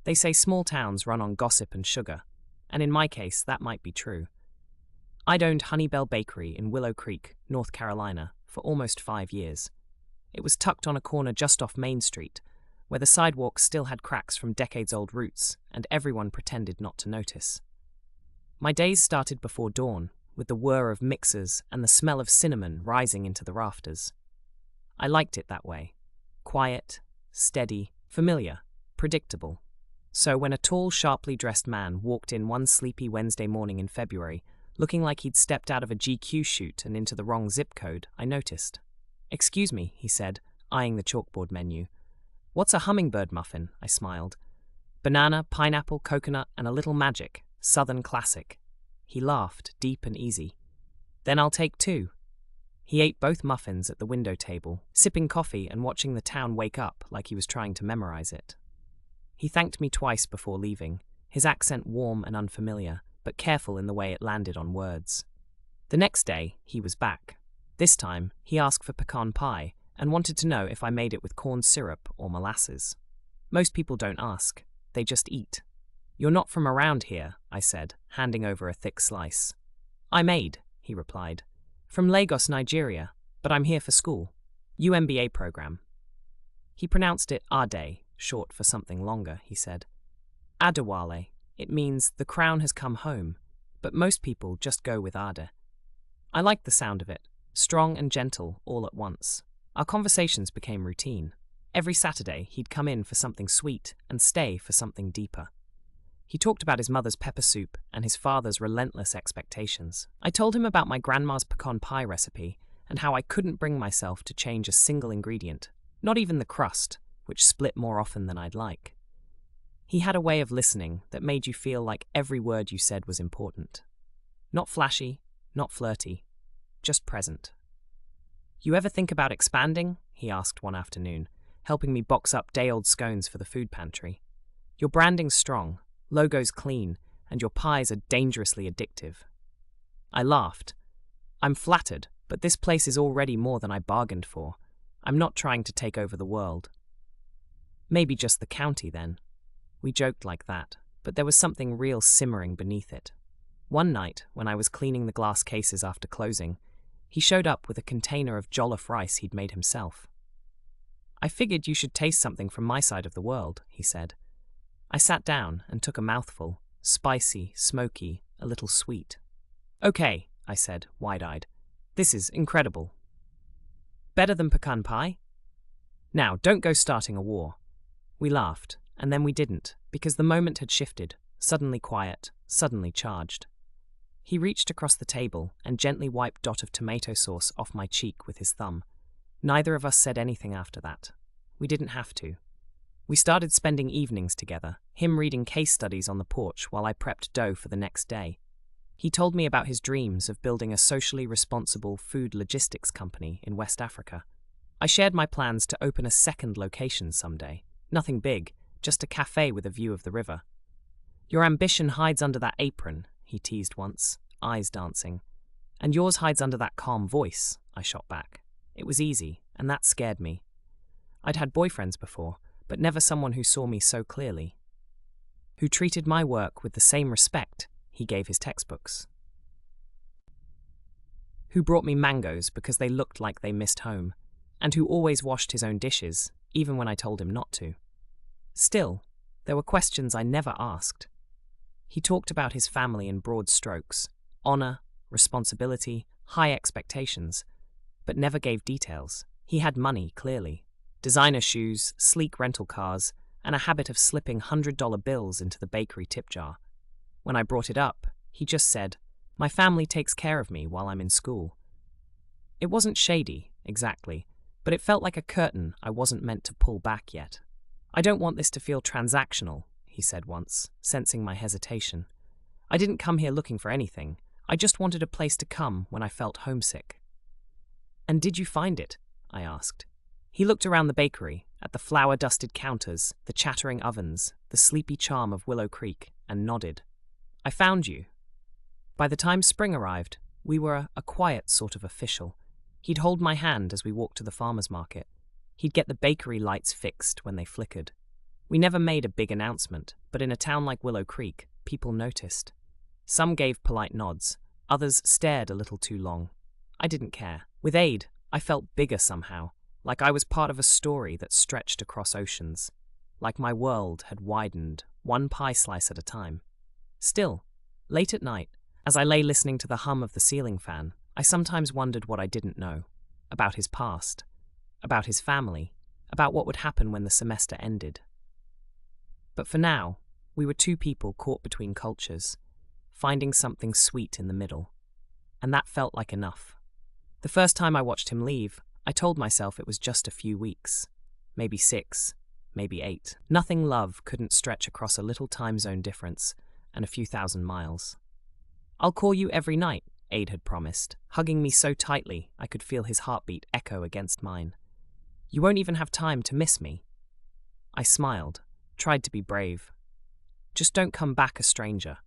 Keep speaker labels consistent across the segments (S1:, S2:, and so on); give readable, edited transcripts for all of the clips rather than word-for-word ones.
S1: They say small towns run on gossip and sugar, and in my case, that might be true. I'd owned Honeybell Bakery in Willow Creek, North Carolina, for almost 5 years. It was tucked on a corner just off Main Street, where the sidewalks still had cracks from decades-old roots, and everyone pretended not to notice. My days started before dawn, with the whir of mixers and the smell of cinnamon rising into the rafters. I liked it that way. Quiet, steady, familiar, predictable. So when a tall, sharply dressed man walked in one sleepy Wednesday morning in February, looking like he'd stepped out of a GQ shoot and into the wrong zip code, I noticed. "Excuse me," he said, eyeing the chalkboard menu. "What's a hummingbird muffin?" I smiled. "Banana, pineapple, coconut, and a little magic. Southern classic." He laughed, deep and easy. "Then I'll take 2. He ate both muffins at the window table, sipping coffee and watching the town wake up like he was trying to memorize it. He thanked me twice before leaving, his accent warm and unfamiliar, but careful in the way it landed on words. The next day, he was back. This time, he asked for pecan pie and wanted to know if I made it with corn syrup or molasses. Most people don't ask, they just eat. "You're not from around here," I said, handing over a thick slice. "I'm Aid," he replied. "From Lagos, Nigeria, but I'm here for school. UMBA program." He pronounced it Ade, short for something longer, he said. Adewale. It means the crown has come home, but most people just go with Ade. I liked the sound of it, strong and gentle all at once. Our conversations became routine. Every Saturday, he'd come in for something sweet and stay for something deeper. He talked about his mother's pepper soup and his father's relentless expectations. I told him about my grandma's pecan pie recipe and how I couldn't bring myself to change a single ingredient, not even the crust, which split more often than I'd like. He had a way of listening that made you feel like every word you said was important. Not flashy, not flirty, just present. "You ever think about expanding?" he asked one afternoon, helping me box up day-old scones for the food pantry. "Your branding's strong, logo's clean, and your pies are dangerously addictive." I laughed. "I'm flattered, but this place is already more than I bargained for. I'm not trying to take over the world." "Maybe just the county, then." We joked like that, but there was something real simmering beneath it. One night, when I was cleaning the glass cases after closing, he showed up with a container of jollof rice he'd made himself. "I figured you should taste something from my side of the world," he said. I sat down and took a mouthful, spicy, smoky, a little sweet. "Okay," I said, wide-eyed. "This is incredible." "Better than pecan pie?" "Now, don't go starting a war." We laughed, and then we didn't, because the moment had shifted, suddenly quiet, suddenly charged. He reached across the table and gently wiped a dot of tomato sauce off my cheek with his thumb. Neither of us said anything after that. We didn't have to. We started spending evenings together, him reading case studies on the porch while I prepped dough for the next day. He told me about his dreams of building a socially responsible food logistics company in West Africa. I shared my plans to open a second location someday. Nothing big, just a cafe with a view of the river. "Your ambition hides under that apron," he teased once, eyes dancing. "And yours hides under that calm voice," I shot back. It was easy, and that scared me. I'd had boyfriends before, but never someone who saw me so clearly. Who treated my work with the same respect he gave his textbooks. Who brought me mangoes because they looked like they missed home, and who always washed his own dishes, even when I told him not to. Still, there were questions I never asked. He talked about his family in broad strokes, honor, responsibility, high expectations, but never gave details. He had money, clearly. Designer shoes, sleek rental cars, and a habit of slipping $100 bills into the bakery tip jar. When I brought it up, he just said, "My family takes care of me while I'm in school." It wasn't shady, exactly, but it felt like a curtain I wasn't meant to pull back yet. "I don't want this to feel transactional," he said once, sensing my hesitation. "I didn't come here looking for anything. I just wanted a place to come when I felt homesick." "And did you find it?" I asked. He looked around the bakery, at the flour-dusted counters, the chattering ovens, the sleepy charm of Willow Creek, and nodded. "I found you." By the time spring arrived, we were a quiet sort of official. He'd hold my hand as we walked to the farmer's market. He'd get the bakery lights fixed when they flickered. We never made a big announcement, but in a town like Willow Creek, people noticed. Some gave polite nods, others stared a little too long. I didn't care. With Aid, I felt bigger somehow, like I was part of a story that stretched across oceans, like my world had widened, one pie slice at a time. Still, late at night, as I lay listening to the hum of the ceiling fan, I sometimes wondered what I didn't know, about his past, about his family, about what would happen when the semester ended. But for now, we were two people caught between cultures, finding something sweet in the middle, and that felt like enough. The first time I watched him leave, I told myself it was just a few weeks, maybe 6, maybe 8. Nothing love couldn't stretch across a little time zone difference and a few thousand miles. "I'll call you every night," Aid had promised, hugging me so tightly I could feel his heartbeat echo against mine. "You won't even have time to miss me." I smiled, tried to be brave. "Just don't come back a stranger."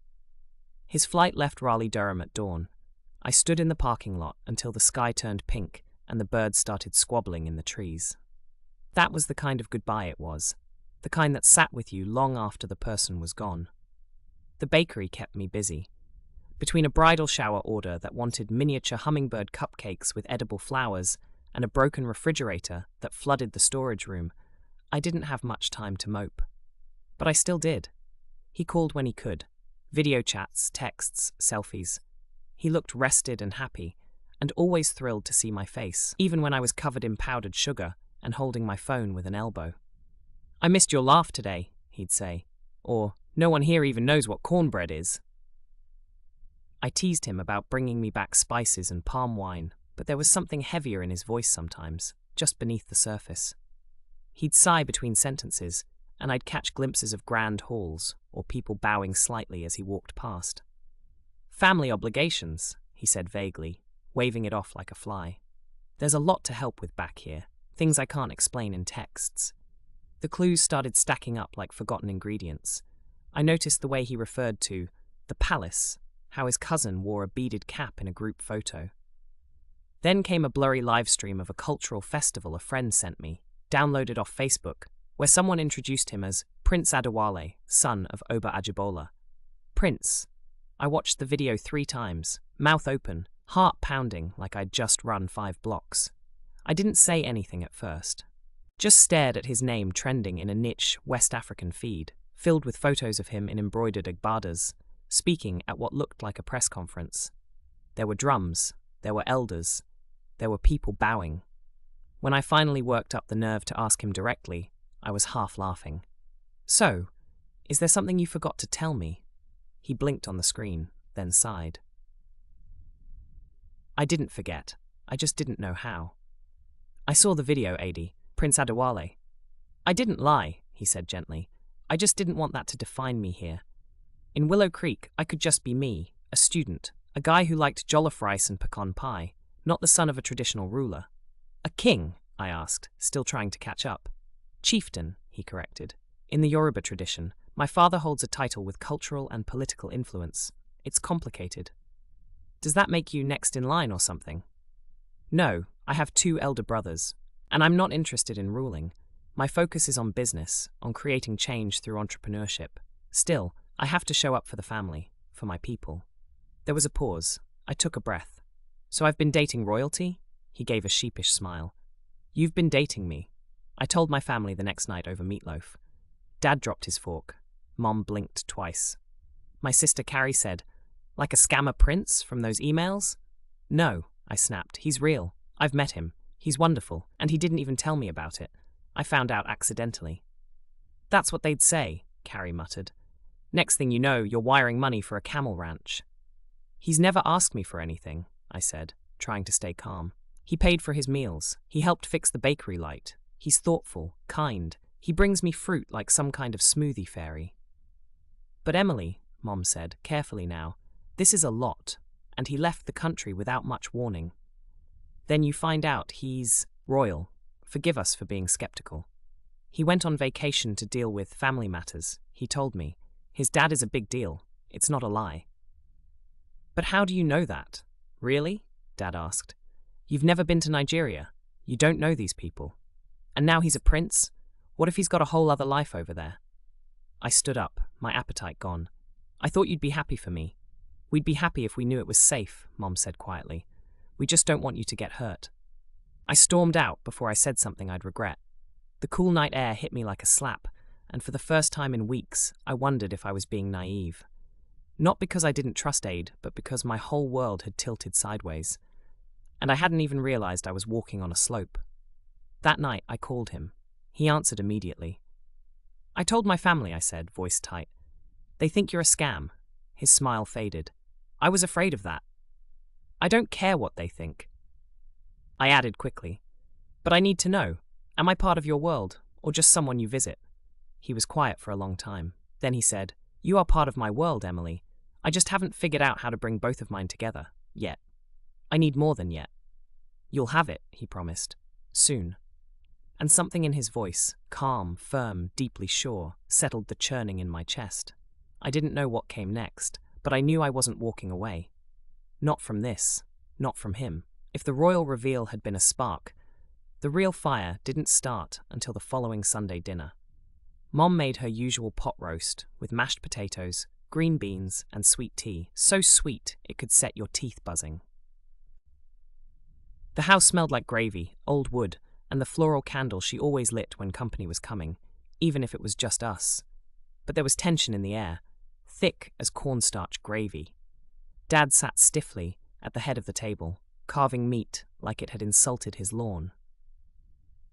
S1: His flight left Raleigh-Durham at dawn. I stood in the parking lot until the sky turned pink and the birds started squabbling in the trees. That was the kind of goodbye it was, the kind that sat with you long after the person was gone. The bakery kept me busy. Between a bridal shower order that wanted miniature hummingbird cupcakes with edible flowers and a broken refrigerator that flooded the storage room, I didn't have much time to mope. But I still did. He called when he could. Video chats, texts, selfies. He looked rested and happy, and always thrilled to see my face, even when I was covered in powdered sugar and holding my phone with an elbow. "I missed your laugh today," he'd say. Or, "No one here even knows what cornbread is." I teased him about bringing me back spices and palm wine, but there was something heavier in his voice sometimes, just beneath the surface. He'd sigh between sentences, and I'd catch glimpses of grand halls or people bowing slightly as he walked past. "Family obligations," he said vaguely, waving it off like a fly. "There's a lot to help with back here, things I can't explain in texts." The clues started stacking up like forgotten ingredients. I noticed the way he referred to the palace, how his cousin wore a beaded cap in a group photo. Then came a blurry live stream of a cultural festival a friend sent me, downloaded off Facebook, where someone introduced him as Prince Adewale, son of Oba Ajibola. Prince. I watched the video 3 times, mouth open, heart pounding like I'd just run 5 blocks. I didn't say anything at first. Just stared at his name trending in a niche West African feed, filled with photos of him in embroidered agbadas, speaking at what looked like a press conference. There were drums, there were elders, there were people bowing. When I finally worked up the nerve to ask him directly, I was half laughing. "So, is there something you forgot to tell me?" He blinked on the screen, then sighed. I didn't forget. I just didn't know how. "I saw the video, Adi. Prince Adewale." "I didn't lie," he said gently. "I just didn't want that to define me here. In Willow Creek, I could just be me, a student, a guy who liked jollof rice and pecan pie, not the son of a traditional ruler." "A king?" I asked, still trying to catch up. "Chieftain," he corrected. "In the Yoruba tradition, my father holds a title with cultural and political influence. It's complicated." "Does that make you next in line or something?" "No, I have 2 elder brothers, and I'm not interested in ruling. My focus is on business, on creating change through entrepreneurship. Still, I have to show up for the family, for my people." There was a pause. I took a breath. "So I've been dating royalty?" He gave a sheepish smile. "You've been dating me." I told my family the next night over meatloaf. Dad dropped his fork. Mom blinked twice. My sister Carrie said, "Like a scammer prince from those emails?" "No," I snapped. "He's real. I've met him. He's wonderful, and he didn't even tell me about it. I found out accidentally." "That's what they'd say," Carrie muttered. "Next thing you know, you're wiring money for a camel ranch." "He's never asked me for anything," I said, trying to stay calm. "He paid for his meals. He helped fix the bakery light. He's thoughtful, kind. He brings me fruit like some kind of smoothie fairy." "But Emily," Mom said, carefully now, "this is a lot, and he left the country without much warning. Then you find out he's royal. Forgive us for being skeptical. He went on vacation to deal with family matters, he told me. His dad is a big deal. It's not a lie." "But how do you know that?" "Really?" Dad asked. "You've never been to Nigeria. You don't know these people. And now he's a prince? What if he's got a whole other life over there? I stood up, my appetite gone. I thought you'd be happy for me. We'd be happy if we knew it was safe, Mom said quietly. We just don't want you to get hurt. I stormed out before I said something I'd regret. The cool night air hit me like a slap, and for the first time in weeks, I wondered if I was being naive. Not because I didn't trust Aid, but because my whole world had tilted sideways. And I hadn't even realized I was walking on a slope. That night, I called him. He answered immediately. I told my family, I said, voice tight. They think you're a scam. His smile faded. I was afraid of that. I don't care what they think. I added quickly. But I need to know. Am I part of your world, or just someone you visit? He was quiet for a long time. Then he said, You are part of my world, Emily. I just haven't figured out how to bring both of mine together, yet. I need more than yet. You'll have it, he promised. Soon. And something in his voice, calm, firm, deeply sure, settled the churning in my chest. I didn't know what came next, but I knew I wasn't walking away. Not from this, not from him. If the royal reveal had been a spark, the real fire didn't start until the following Sunday dinner. Mom made her usual pot roast with mashed potatoes, green beans, and sweet tea, so sweet it could set your teeth buzzing. The house smelled like gravy, old wood, and the floral candle she always lit when company was coming, even if it was just us. But there was tension in the air, thick as cornstarch gravy. Dad sat stiffly at the head of the table, carving meat like it had insulted his lawn.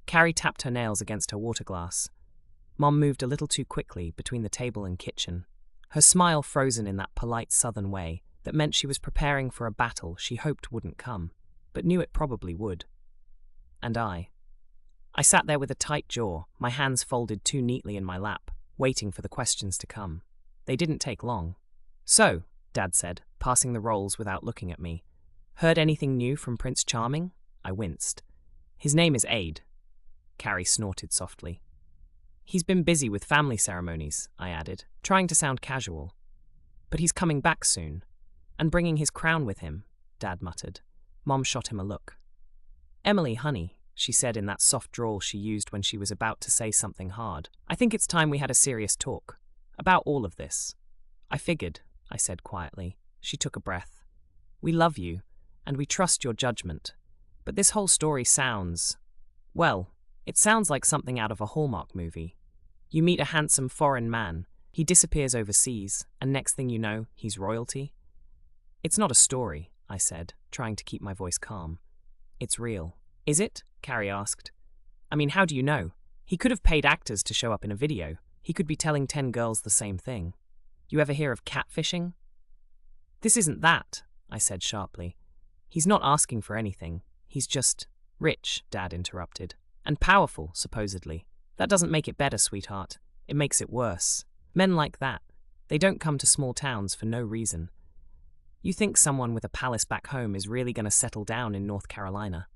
S1: Carrie tapped her nails against her water glass. Mom moved a little too quickly between the table and kitchen, her smile frozen in that polite southern way that meant she was preparing for a battle she hoped wouldn't come, but knew it probably would. And I sat there with a tight jaw, my hands folded too neatly in my lap, waiting for the questions to come. They didn't take long. So, Dad said, passing the rolls without looking at me. Heard anything new from Prince Charming? I winced. His name is Aid. Carrie snorted softly. He's been busy with family ceremonies, I added, trying to sound casual. But he's coming back soon. And bringing his crown with him, Dad muttered. Mom shot him a look. Emily, honey, she said in that soft drawl she used when she was about to say something hard. I think it's time we had a serious talk. About all of this. I figured, I said quietly. She took a breath. We love you, and we trust your judgment. But this whole story sounds... well, it sounds like something out of a Hallmark movie. You meet a handsome foreign man, he disappears overseas, and next thing you know, he's royalty. It's not a story, I said, trying to keep my voice calm. It's real. Is it? Carrie asked. I mean, how do you know? He could have paid actors to show up in a video. He could be telling 10 girls the same thing. You ever hear of catfishing? This isn't that, I said sharply. He's not asking for anything. He's just rich, Dad interrupted. And powerful, supposedly. That doesn't make it better, sweetheart. It makes it worse. Men like that, they don't come to small towns for no reason. You think someone with a palace back home is really going to settle down in North Carolina?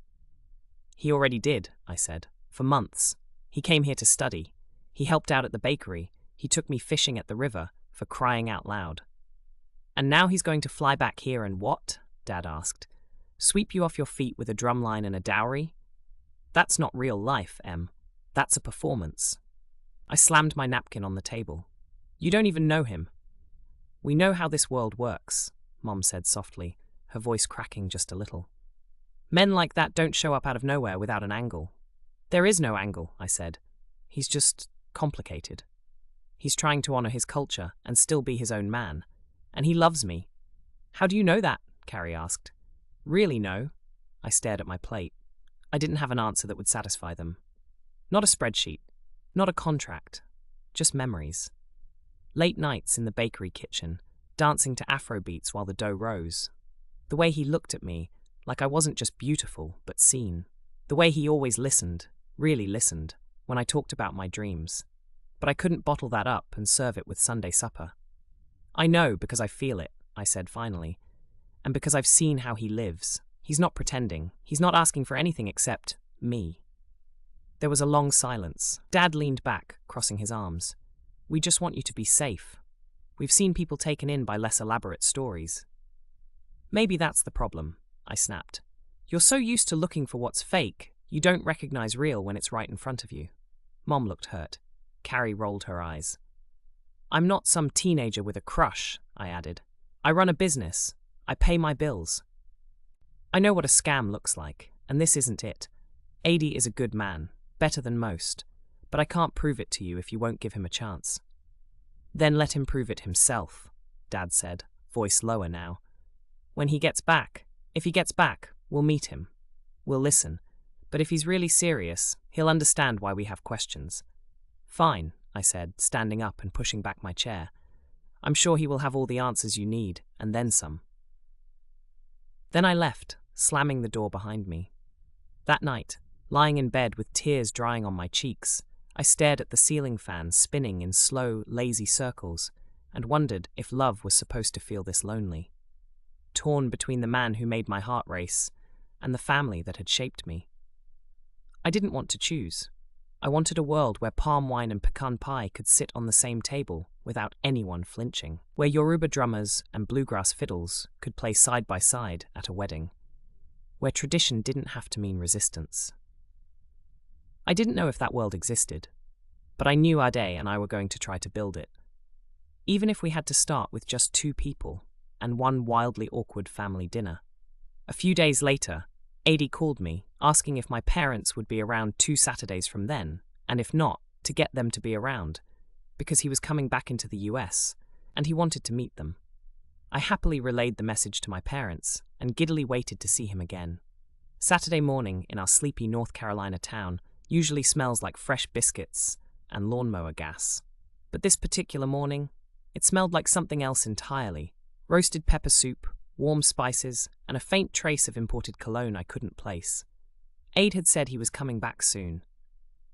S1: He already did, I said, for months. He came here to study. He helped out at the bakery. He took me fishing at the river, for crying out loud. And now he's going to fly back here and what? Dad asked. Sweep you off your feet with a drumline and a dowry? That's not real life, Em. That's a performance. I slammed my napkin on the table. You don't even know him. We know how this world works, Mom said softly, her voice cracking just a little. Men like that don't show up out of nowhere without an angle. There is no angle, I said. He's just complicated. He's trying to honor his culture and still be his own man. And he loves me. How do you know that? Carrie asked. Really know? I stared at my plate. I didn't have an answer that would satisfy them. Not a spreadsheet. Not a contract. Just memories. Late nights in the bakery kitchen, dancing to Afro beats while the dough rose. The way he looked at me, like I wasn't just beautiful, but seen. The way he always listened, really listened, when I talked about my dreams. But I couldn't bottle that up and serve it with Sunday supper. I know because I feel it, I said finally, and because I've seen how he lives. He's not pretending. He's not asking for anything except me. There was a long silence. Dad leaned back, crossing his arms. We just want you to be safe. We've seen people taken in by less elaborate stories. Maybe that's the problem, I snapped. You're so used to looking for what's fake, you don't recognize real when it's right in front of you. Mom looked hurt. Carrie rolled her eyes. I'm not some teenager with a crush, I added. I run a business. I pay my bills. I know what a scam looks like, and this isn't it. Adi is a good man, better than most, but I can't prove it to you if you won't give him a chance. Then let him prove it himself, Dad said, voice lower now. When he gets back, if he gets back, we'll meet him. We'll listen, but if he's really serious, he'll understand why we have questions. Fine, I said, standing up and pushing back my chair. I'm sure he will have all the answers you need, and then some. Then I left, slamming the door behind me. That night, lying in bed with tears drying on my cheeks, I stared at the ceiling fan spinning in slow, lazy circles and wondered if love was supposed to feel this lonely. Torn between the man who made my heart race and the family that had shaped me. I didn't want to choose. I wanted a world where palm wine and pecan pie could sit on the same table without anyone flinching, where Yoruba drummers and bluegrass fiddles could play side by side at a wedding, where tradition didn't have to mean resistance. I didn't know if that world existed, but I knew Ade and I were going to try to build it. Even if we had to start with just 2 people and one wildly awkward family dinner. A few days later, Adi called me, asking if my parents would be around 2 Saturdays from then, and if not, to get them to be around, because he was coming back into the US, and he wanted to meet them. I happily relayed the message to my parents, and giddily waited to see him again. Saturday morning in our sleepy North Carolina town usually smells like fresh biscuits and lawnmower gas. But this particular morning, it smelled like something else entirely. Roasted pepper soup, warm spices, and a faint trace of imported cologne I couldn't place. Aid had said he was coming back soon.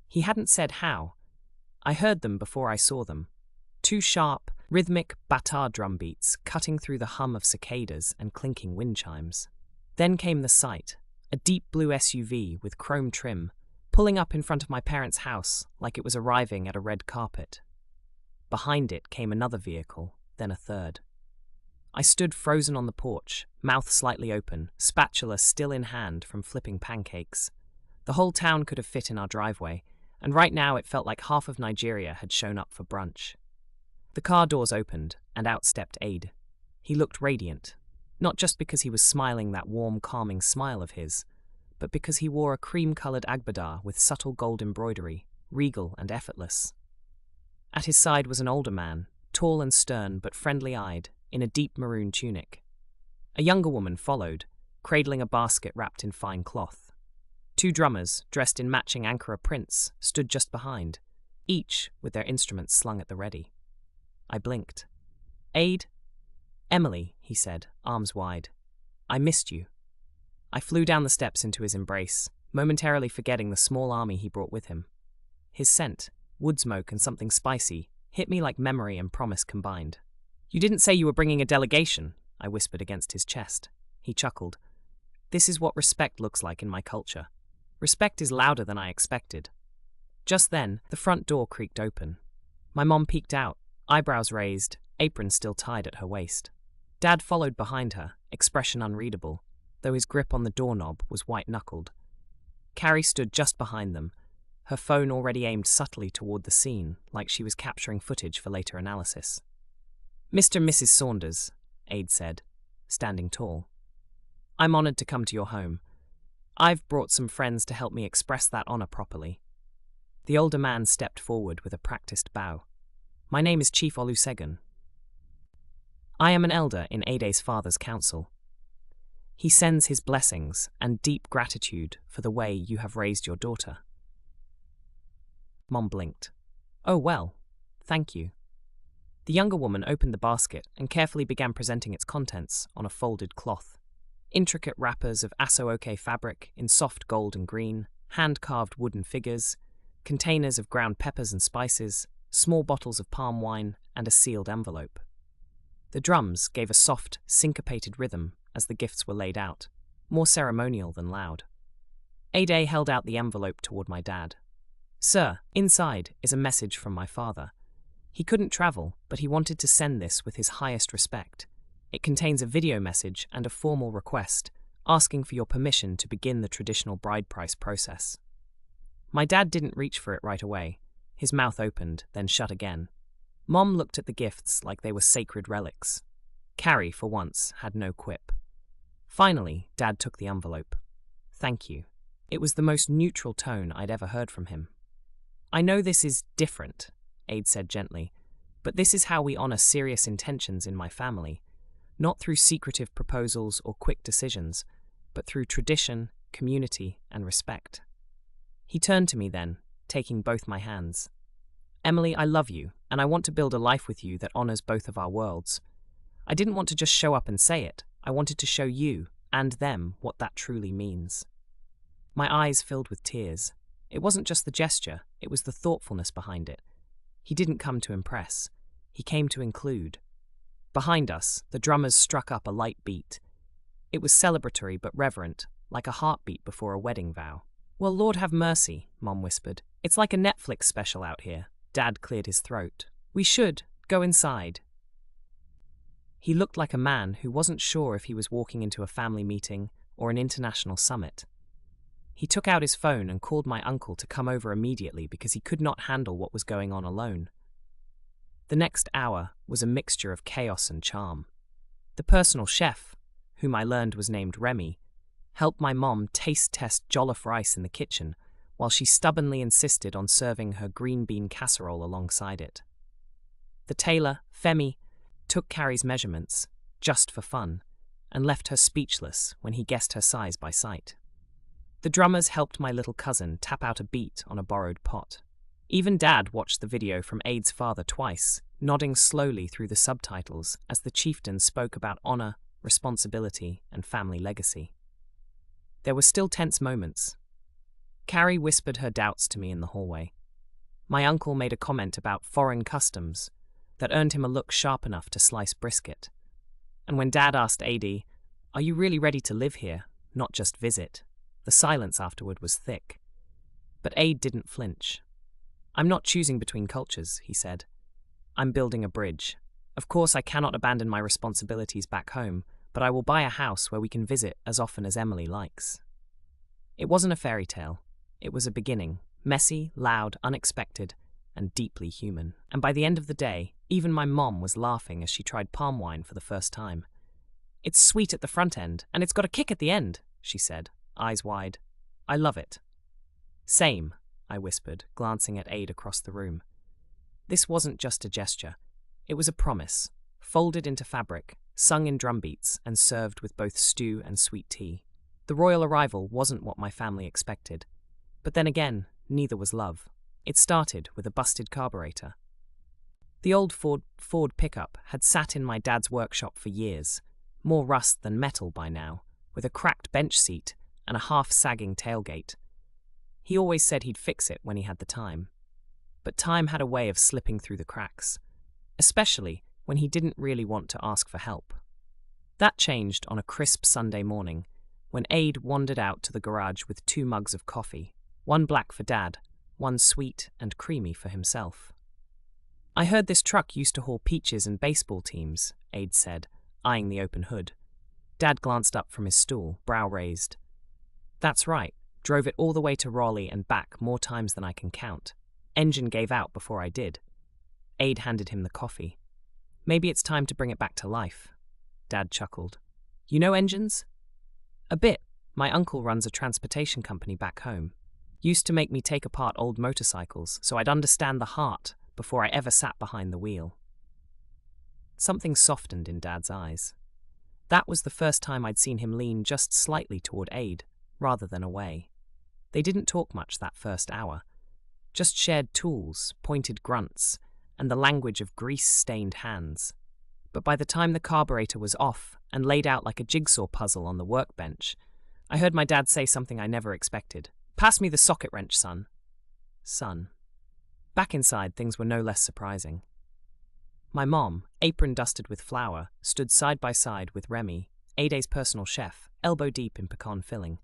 S1: He hadn't said how. I heard them before I saw them. 2 sharp, rhythmic batar drum beats cutting through the hum of cicadas and clinking wind chimes. Then came the sight, a deep blue SUV with chrome trim, pulling up in front of my parents' house like it was arriving at a red carpet. Behind it came another vehicle, then a third. I stood frozen on the porch, mouth slightly open, spatula still in hand from flipping pancakes. The whole town could have fit in our driveway, and right now it felt like half of Nigeria had shown up for brunch. The car doors opened, and out stepped Aid. He looked radiant, not just because he was smiling that warm, calming smile of his, but because he wore a cream-coloured agbada with subtle gold embroidery, regal and effortless. At his side was an older man, tall and stern but friendly-eyed, in a deep maroon tunic. A younger woman followed, cradling a basket wrapped in fine cloth. 2 drummers, dressed in matching Ankara prints, stood just behind, each with their instruments slung at the ready. I blinked. Aid? Emily, he said, arms wide. I missed you. I flew down the steps into his embrace, momentarily forgetting the small army he brought with him. His scent, wood smoke and something spicy, hit me like memory and promise combined. You didn't say you were bringing a delegation, I whispered against his chest. He chuckled. This is what respect looks like in my culture. Respect is louder than I expected. Just then, the front door creaked open. My mom peeked out, eyebrows raised, apron still tied at her waist. Dad followed behind her, expression unreadable, though his grip on the doorknob was white-knuckled. Carrie stood just behind them, her phone already aimed subtly toward the scene, like she was capturing footage for later analysis. Mr. and Mrs. Saunders, Aid said, standing tall. I'm honoured to come to your home. I've brought some friends to help me express that honour properly. The older man stepped forward with a practiced bow. My name is Chief Olusegun. I am an elder in Ade's father's council. He sends his blessings and deep gratitude for the way you have raised your daughter. Mom blinked. Oh well, thank you. The younger woman opened the basket and carefully began presenting its contents on a folded cloth. Intricate wrappers of aso-oke fabric in soft gold and green, hand-carved wooden figures, containers of ground peppers and spices, small bottles of palm wine, and a sealed envelope. The drums gave a soft, syncopated rhythm as the gifts were laid out, more ceremonial than loud. Ade held out the envelope toward my dad. Sir, inside is a message from my father. He couldn't travel, but he wanted to send this with his highest respect. It contains a video message and a formal request, asking for your permission to begin the traditional bride price process. My dad didn't reach for it right away. His mouth opened, then shut again. Mom looked at the gifts like they were sacred relics. Carrie, for once, had no quip. Finally, Dad took the envelope. "Thank you." It was the most neutral tone I'd ever heard from him. "I know this is different," Aid said gently, "but this is how we honor serious intentions in my family. Not through secretive proposals or quick decisions, but through tradition, community, and respect." He turned to me then, taking both my hands. "Emily, I love you, and I want to build a life with you that honors both of our worlds. I didn't want to just show up and say it. I wanted to show you, and them, what that truly means." My eyes filled with tears. It wasn't just the gesture, it was the thoughtfulness behind it. He didn't come to impress. He came to include. Behind us, the drummers struck up a light beat. It was celebratory but reverent, like a heartbeat before a wedding vow. "Well, Lord have mercy," Mom whispered. "It's like a Netflix special out here." Dad cleared his throat. "We should go inside." He looked like a man who wasn't sure if he was walking into a family meeting or an international summit. He took out his phone and called my uncle to come over immediately because he could not handle what was going on alone. The next hour was a mixture of chaos and charm. The personal chef, whom I learned was named Remy, helped my mom taste test jollof rice in the kitchen while she stubbornly insisted on serving her green bean casserole alongside it. The tailor, Femi, took Carrie's measurements, just for fun, and left her speechless when he guessed her size by sight. The drummers helped my little cousin tap out a beat on a borrowed pot. Even Dad watched the video from Aid's father twice, nodding slowly through the subtitles as the chieftain spoke about honor, responsibility, and family legacy. There were still tense moments. Carrie whispered her doubts to me in the hallway. My uncle made a comment about foreign customs that earned him a look sharp enough to slice brisket. And when Dad asked Adi, "Are you really ready to live here, not just visit?" the silence afterward was thick. But Aid didn't flinch. "I'm not choosing between cultures," he said. "I'm building a bridge. Of course, I cannot abandon my responsibilities back home, but I will buy a house where we can visit as often as Emily likes." It wasn't a fairy tale. It was a beginning, messy, loud, unexpected, and deeply human. And by the end of the day, even my mom was laughing as she tried palm wine for the first time. "It's sweet at the front end, and it's got a kick at the end," she said, eyes wide. "I love it." "Same," I whispered, glancing at Aid across the room. This wasn't just a gesture. It was a promise, folded into fabric, sung in drum beats, and served with both stew and sweet tea. The royal arrival wasn't what my family expected. But then again, neither was love. It started with a busted carburetor. The old Ford pickup had sat in my dad's workshop for years, more rust than metal by now, with a cracked bench seat and a half-sagging tailgate. He always said he'd fix it when he had the time. But time had a way of slipping through the cracks, especially when he didn't really want to ask for help. That changed on a crisp Sunday morning, when Aid wandered out to the garage with 2 mugs of coffee, one black for Dad, one sweet and creamy for himself. "I heard this truck used to haul peaches and baseball teams," Aid said, eyeing the open hood. Dad glanced up from his stool, brow raised. "That's right. Drove it all the way to Raleigh and back more times than I can count. Engine gave out before I did." Aid handed him the coffee. "Maybe it's time to bring it back to life." Dad chuckled. "You know engines?" "A bit. My uncle runs a transportation company back home. Used to make me take apart old motorcycles so I'd understand the heart before I ever sat behind the wheel." Something softened in Dad's eyes. That was the first time I'd seen him lean just slightly toward Aid, rather than away. They didn't talk much that first hour. Just shared tools, pointed grunts, and the language of grease-stained hands. But by the time the carburetor was off and laid out like a jigsaw puzzle on the workbench, I heard my dad say something I never expected. "Pass me the socket wrench, son." Son. Back inside, things were no less surprising. My mom, apron dusted with flour, stood side by side with Remy, Aid's personal chef, elbow deep in pecan filling.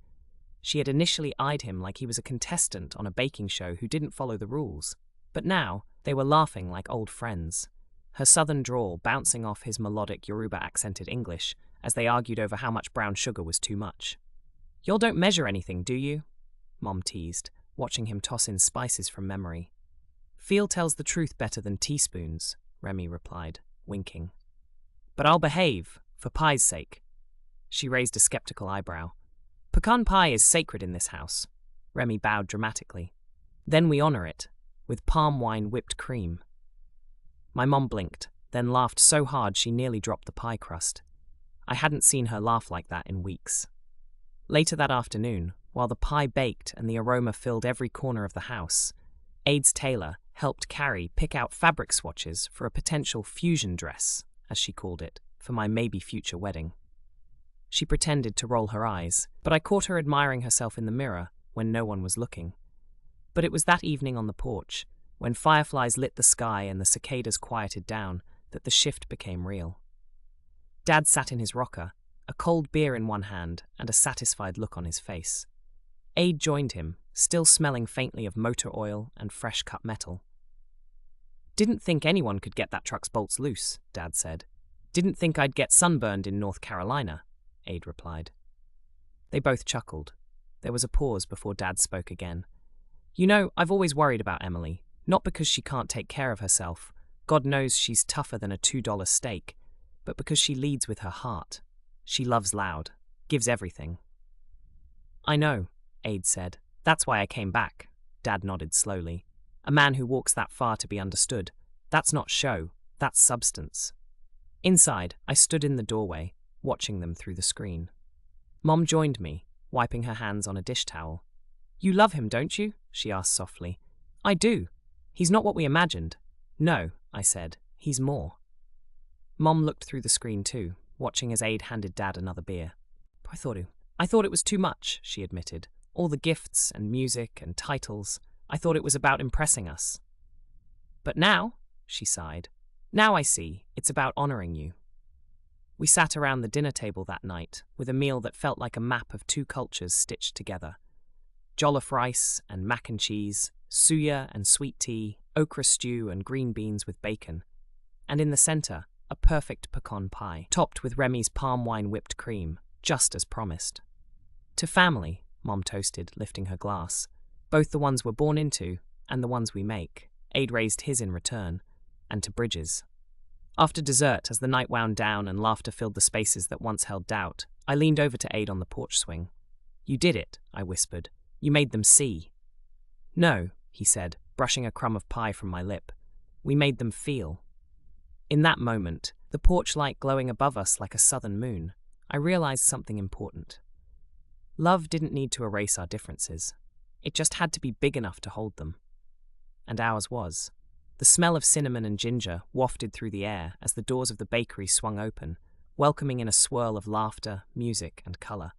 S1: She had initially eyed him like he was a contestant on a baking show who didn't follow the rules, but now they were laughing like old friends, her southern drawl bouncing off his melodic Yoruba-accented English as they argued over how much brown sugar was too much. "Y'all don't measure anything, do you?" Mom teased, watching him toss in spices from memory. Feel tells the truth better than teaspoons, Remy replied, winking. But I'll behave, for pie's sake. She raised a skeptical eyebrow. Pecan pie is sacred in this house. Remy bowed dramatically. Then we honor it, with palm wine whipped cream. My mom blinked, then laughed so hard she nearly dropped the pie crust. I hadn't seen her laugh like that in weeks. Later that afternoon, while the pie baked and the aroma filled every corner of the house, Aids Taylor helped Carrie pick out fabric swatches for a potential fusion dress, as she called it, for my maybe future wedding. She pretended to roll her eyes, but I caught her admiring herself in the mirror when no one was looking. But it was that evening on the porch, when fireflies lit the sky and the cicadas quieted down, that the shift became real. Dad sat in his rocker, a cold beer in one hand and a satisfied look on his face. Aid joined him, still smelling faintly of motor oil and fresh cut metal. Didn't think anyone could get that truck's bolts loose, Dad said. Didn't think I'd get sunburned in North Carolina, Aid replied. They both chuckled. There was a pause before Dad spoke again. You know, I've always worried about Emily, not because she can't take care of herself. God knows she's tougher than a $2 steak, but because she leads with her heart. She loves loud, gives everything. I know, Aid said. That's why I came back. Dad nodded slowly. A man who walks that far to be understood. That's not show, that's substance. Inside, I stood in the doorway, watching them through the screen. Mom joined me, wiping her hands on a dish towel. You love him, don't you? She asked softly. I do. He's not what we imagined. No, I said. He's more. Mom looked through the screen too, watching as Aid handed Dad another beer. I thought it was too much, she admitted. All the gifts and music and titles. I thought it was about impressing us. But now, she sighed, now I see, it's about honoring you. We sat around the dinner table that night, with a meal that felt like a map of two cultures stitched together. Jollof rice and mac and cheese, suya and sweet tea, okra stew and green beans with bacon. And in the center, a perfect pecan pie, topped with Remy's palm wine whipped cream, just as promised. To family, Mom toasted, lifting her glass. Both the ones we're born into, and the ones we make. Aid raised his in return. And to Bridges. After dessert, as the night wound down and laughter filled the spaces that once held doubt, I leaned over to Aid on the porch swing. You did it, I whispered. You made them see. No, he said, brushing a crumb of pie from my lip. We made them feel. In that moment, the porch light glowing above us like a southern moon, I realized something important. Love didn't need to erase our differences. It just had to be big enough to hold them. And ours was. The smell of cinnamon and ginger wafted through the air as the doors of the bakery swung open, welcoming in a swirl of laughter, music, and color.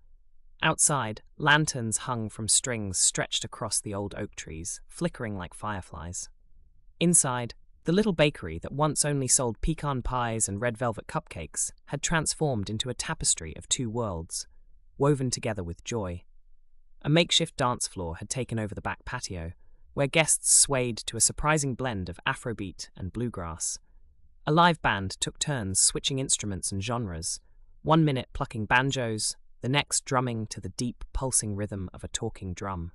S1: Outside, lanterns hung from strings stretched across the old oak trees, flickering like fireflies. Inside, the little bakery that once only sold pecan pies and red velvet cupcakes had transformed into a tapestry of two worlds, woven together with joy. A makeshift dance floor had taken over the back patio, where guests swayed to a surprising blend of Afrobeat and bluegrass. A live band took turns switching instruments and genres, 1 minute plucking banjos, the next drumming to the deep, pulsing rhythm of a talking drum.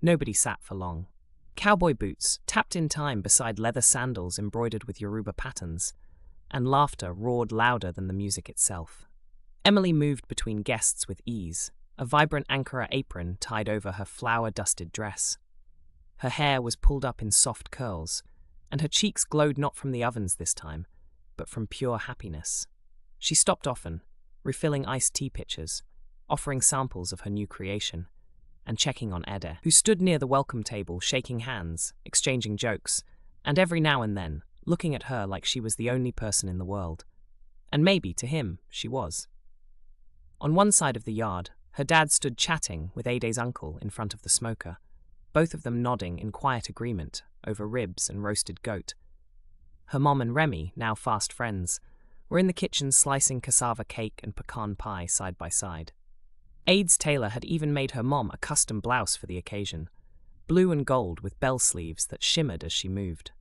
S1: Nobody sat for long. Cowboy boots tapped in time beside leather sandals embroidered with Yoruba patterns, and laughter roared louder than the music itself. Emily moved between guests with ease, a vibrant Ankara apron tied over her flower-dusted dress. Her hair was pulled up in soft curls, and her cheeks glowed not from the ovens this time, but from pure happiness. She stopped often, refilling iced tea pitchers, offering samples of her new creation, and checking on Ede, who stood near the welcome table shaking hands, exchanging jokes, and every now and then looking at her like she was the only person in the world. And maybe, to him, she was. On one side of the yard, her dad stood chatting with Ede's uncle in front of the smoker, both of them nodding in quiet agreement over ribs and roasted goat. Her mom and Remy, now fast friends, were in the kitchen slicing cassava cake and pecan pie side by side. Aids Taylor had even made her mom a custom blouse for the occasion, blue and gold with bell sleeves that shimmered as she moved.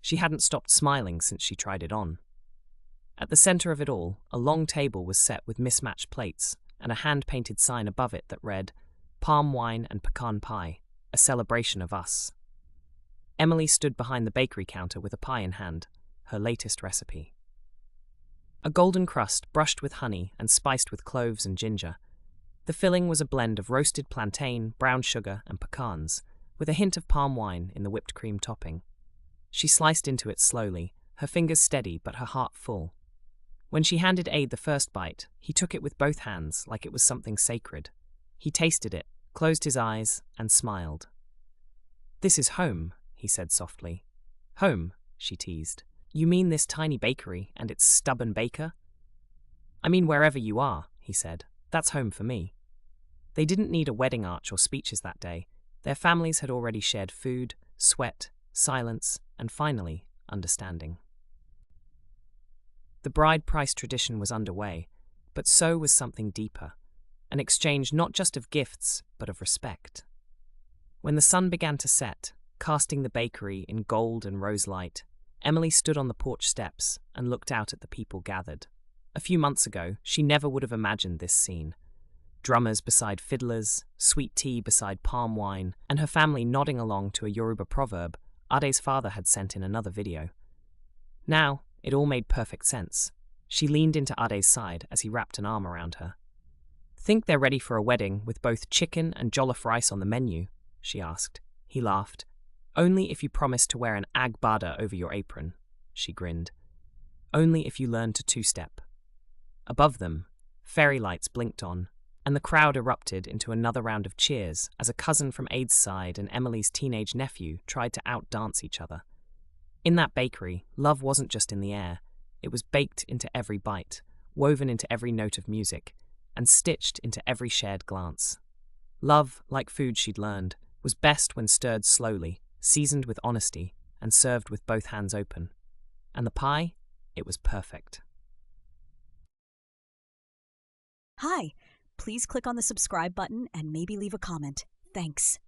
S1: She hadn't stopped smiling since she tried it on. At the center of it all, a long table was set with mismatched plates and a hand-painted sign above it that read, "Palm wine and pecan pie, a celebration of us." Emily stood behind the bakery counter with a pie in hand, her latest recipe. A golden crust brushed with honey and spiced with cloves and ginger. The filling was a blend of roasted plantain, brown sugar, and pecans, with a hint of palm wine in the whipped cream topping. She sliced into it slowly, her fingers steady but her heart full. When she handed Aid the first bite, he took it with both hands like it was something sacred. He tasted it, closed his eyes, and smiled. "This is home," he said softly. "Home," she teased. "You mean this tiny bakery and its stubborn baker?" "I mean wherever you are," he said. "That's home for me." They didn't need a wedding arch or speeches that day. Their families had already shared food, sweat, silence, and finally, understanding. The bride price tradition was underway, but so was something deeper, an exchange not just of gifts, but of respect. When the sun began to set, casting the bakery in gold and rose light, Emily stood on the porch steps and looked out at the people gathered. A few months ago, she never would have imagined this scene. Drummers beside fiddlers, sweet tea beside palm wine, and her family nodding along to a Yoruba proverb Ade's father had sent in another video. Now, it all made perfect sense. She leaned into Ade's side as he wrapped an arm around her. "Think they're ready for a wedding with both chicken and jollof rice on the menu?" she asked. He laughed. "Only if you promise to wear an agbada over your apron," she grinned. "Only if you learn to two-step." Above them, fairy lights blinked on, and the crowd erupted into another round of cheers as a cousin from Aid's side and Emily's teenage nephew tried to outdance each other. In that bakery, love wasn't just in the air. It was baked into every bite, woven into every note of music, and stitched into every shared glance. Love, like food she'd learned, was best when stirred slowly, seasoned with honesty, and served with both hands open. And the pie? It was perfect.
S2: Hi, please click on the subscribe button and maybe leave a comment. Thanks.